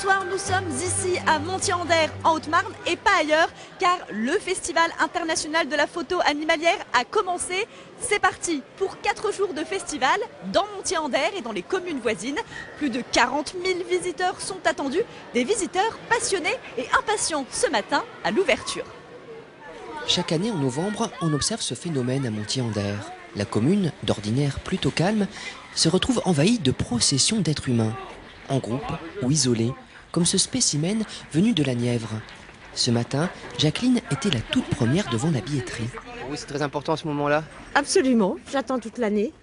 Bonsoir, nous sommes ici à Montier-en-Der en Haute-Marne et pas ailleurs car le Festival international de la photo animalière a commencé. C'est parti pour 4 jours de festival dans Montier-en-Der et dans les communes voisines. Plus de 40 000 visiteurs sont attendus, des visiteurs passionnés et impatients ce matin à l'ouverture. Chaque année en novembre, on observe ce phénomène à Montier-en-Der. La commune, d'ordinaire plutôt calme, se retrouve envahie de processions d'êtres humains, en groupe ou isolés, comme ce spécimen venu de la Nièvre. Ce matin, Jacqueline était la toute première devant la billetterie. Oui, c'est très important à ce moment-là. Absolument, j'attends toute l'année.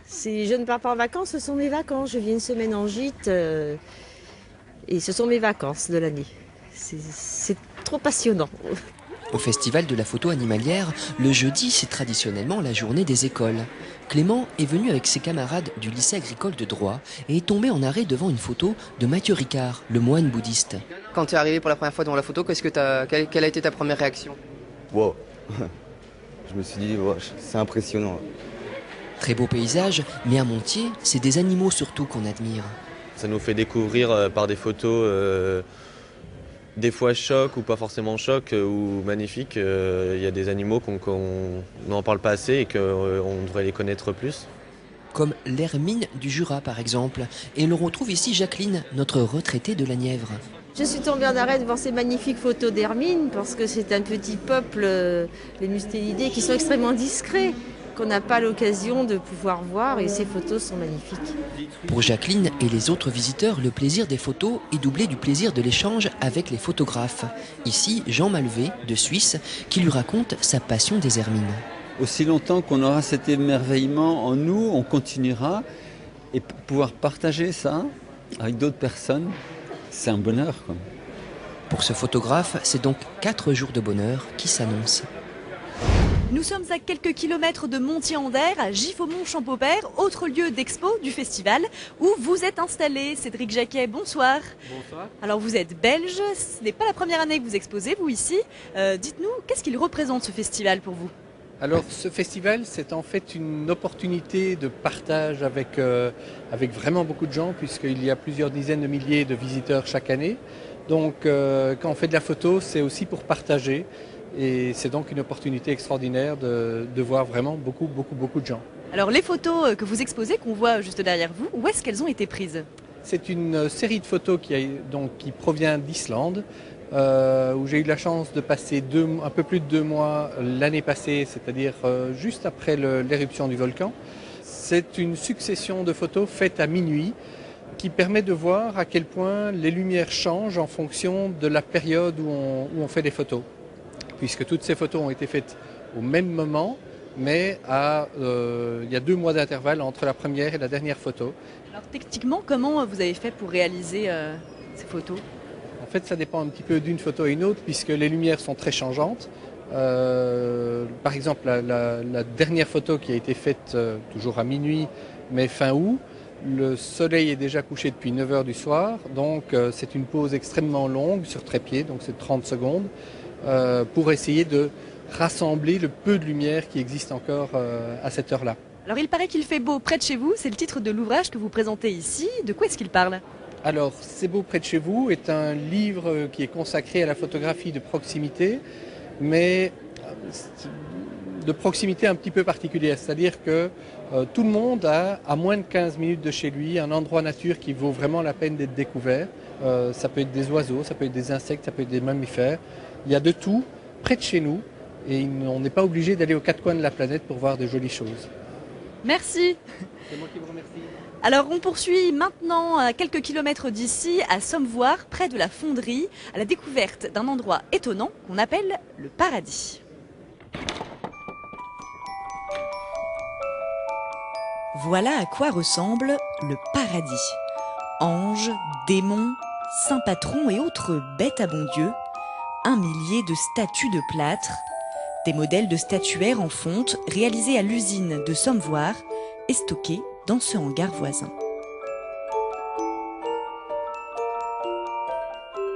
Si je ne pars pas en vacances, ce sont mes vacances. Je viens une semaine en gîte et ce sont mes vacances de l'année. C'est trop passionnant. Au Festival de la photo animalière, le jeudi, c'est traditionnellement la journée des écoles. Clément est venu avec ses camarades du lycée agricole de Droit et est tombé en arrêt devant une photo de Mathieu Ricard, le moine bouddhiste. Quand tu es arrivé pour la première fois devant la photo, quelle a été ta première réaction? Wow. Je me suis dit, wow, c'est impressionnant. Très beau paysage, mais à Montier, c'est des animaux surtout qu'on admire. Ça nous fait découvrir par des photos, des fois choc ou pas forcément choc ou magnifiques. Il y a des animaux qu'on n'en parle pas assez et qu'on devrait les connaître plus. Comme l'hermine du Jura par exemple. Et l'on retrouve ici Jacqueline, notre retraitée de la Nièvre. Je suis tombée en arrêt devant ces magnifiques photos d'hermine parce que c'est un petit peuple, les mustélidés, qui sont extrêmement discrets, qu'on n'a pas l'occasion de pouvoir voir et ces photos sont magnifiques. Pour Jacqueline et les autres visiteurs, le plaisir des photos est doublé du plaisir de l'échange avec les photographes. Ici, Jean Malvé, de Suisse, qui lui raconte sa passion des hermines. Aussi longtemps qu'on aura cet émerveillement en nous, on continuera. Et pouvoir partager ça avec d'autres personnes, c'est un bonheur, quoi. Pour ce photographe, c'est donc 4 jours de bonheur qui s'annoncent. Nous sommes à quelques kilomètres de Montier-en-Der, à Giffaumont-Champaubert, autre lieu d'expo du festival, où vous êtes installé. Cédric Jacquet, bonsoir. Bonsoir. Alors vous êtes belge, ce n'est pas la première année que vous exposez, vous ici. Dites-nous, qu'est-ce qu'il représente ce festival pour vous? Alors ce festival, c'est en fait une opportunité de partage avec vraiment beaucoup de gens, puisqu'il y a plusieurs dizaines de milliers de visiteurs chaque année. Donc quand on fait de la photo, c'est aussi pour partager. Et c'est donc une opportunité extraordinaire de voir vraiment beaucoup de gens. Alors les photos que vous exposez, qu'on voit juste derrière vous, où est-ce qu'elles ont été prises? C'est une série de photos qui provient d'Islande, où j'ai eu la chance de passer un peu plus de 2 mois l'année passée, c'est-à-dire juste après l'éruption du volcan. C'est une succession de photos faites à minuit qui permet de voir à quel point les lumières changent en fonction de la période où on fait des photos. Puisque toutes ces photos ont été faites au même moment, mais il y a 2 mois d'intervalle entre la première et la dernière photo. Alors techniquement, comment vous avez fait pour réaliser ces photos? En fait, ça dépend un petit peu d'une photo à une autre, puisque les lumières sont très changeantes. Par exemple, la dernière photo qui a été faite toujours à minuit, mais fin août, le soleil est déjà couché depuis 9 h du soir, donc c'est une pause extrêmement longue sur trépied, donc c'est 30 secondes. Pour essayer de rassembler le peu de lumière qui existe encore à cette heure-là. Alors il paraît qu'il fait beau près de chez vous, c'est le titre de l'ouvrage que vous présentez ici. De quoi est-ce qu'il parle? Alors, C'est beau près de chez vous est un livre qui est consacré à la photographie de proximité, mais de proximité un petit peu particulière. C'est-à-dire que tout le monde a, à moins de 15 minutes de chez lui, un endroit nature qui vaut vraiment la peine d'être découvert. Ça peut être des oiseaux, ça peut être des insectes, ça peut être des mammifères. Il y a de tout près de chez nous et on n'est pas obligé d'aller aux 4 coins de la planète pour voir de jolies choses. Merci. C'est moi qui vous remercie. Alors on poursuit maintenant à quelques kilomètres d'ici, à Sommevoire, près de la fonderie, à la découverte d'un endroit étonnant qu'on appelle le paradis. Voilà à quoi ressemble le paradis. Anges, démons, saints patrons et autres bêtes à bon Dieu. 1 millier de statues de plâtre, des modèles de statuaires en fonte réalisés à l'usine de Sommevoire et stockés dans ce hangar voisin.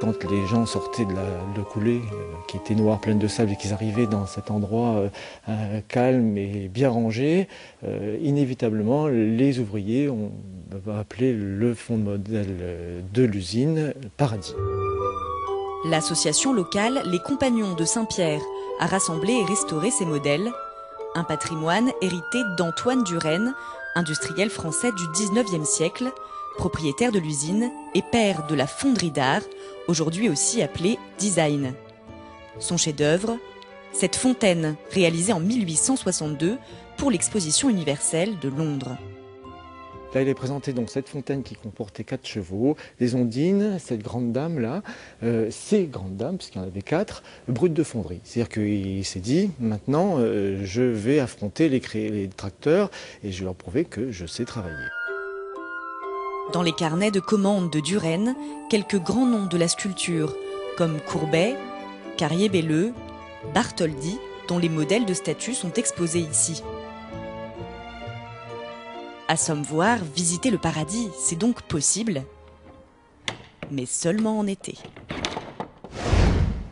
Quand les gens sortaient de la coulée, qui était noire, pleine de sable, et qu'ils arrivaient dans cet endroit calme et bien rangé, inévitablement, les ouvriers ont appelé le fond de modèle de l'usine Paradis. L'association locale Les Compagnons de Saint-Pierre a rassemblé et restauré ces modèles, un patrimoine hérité d'Antoine Duren, industriel français du 19e siècle, propriétaire de l'usine et père de la fonderie d'art, aujourd'hui aussi appelée Design. Son chef-d'œuvre, cette fontaine réalisée en 1862 pour l'exposition universelle de Londres. Là, il est présenté donc cette fontaine qui comportait 4 chevaux, des ondines, cette grande dame là, ces grandes dames, puisqu'il y en avait 4, brutes de fonderie. C'est-à-dire qu'il s'est dit, maintenant, je vais affronter les tracteurs et je vais leur prouver que je sais travailler. Dans les carnets de commandes de Duren, quelques grands noms de la sculpture, comme Courbet, Carrier-Belleux, Bartholdi, dont les modèles de statues sont exposés ici. À Sommevoir, visiter le paradis, c'est donc possible, mais seulement en été.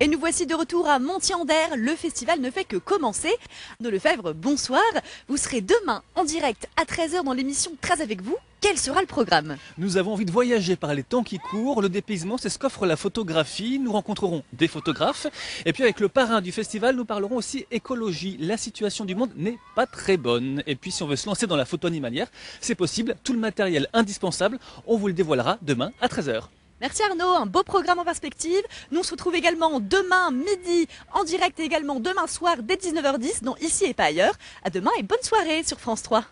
Et nous voici de retour à Montier-en-Der. Le festival ne fait que commencer. Arnaud Lefebvre, bonsoir. Vous serez demain en direct à 13 h dans l'émission Trace avec vous. Quel sera le programme? Nous avons envie de voyager par les temps qui courent. Le dépaysement, c'est ce qu'offre la photographie. Nous rencontrerons des photographes. Et puis avec le parrain du festival, nous parlerons aussi écologie. La situation du monde n'est pas très bonne. Et puis si on veut se lancer dans la photo animalière, c'est possible. Tout le matériel indispensable, on vous le dévoilera demain à 13 h. Merci Arnaud, un beau programme en perspective. Nous on se retrouve également demain midi en direct et également demain soir dès 19 h 10 dans Ici et pas ailleurs. À demain et bonne soirée sur France 3.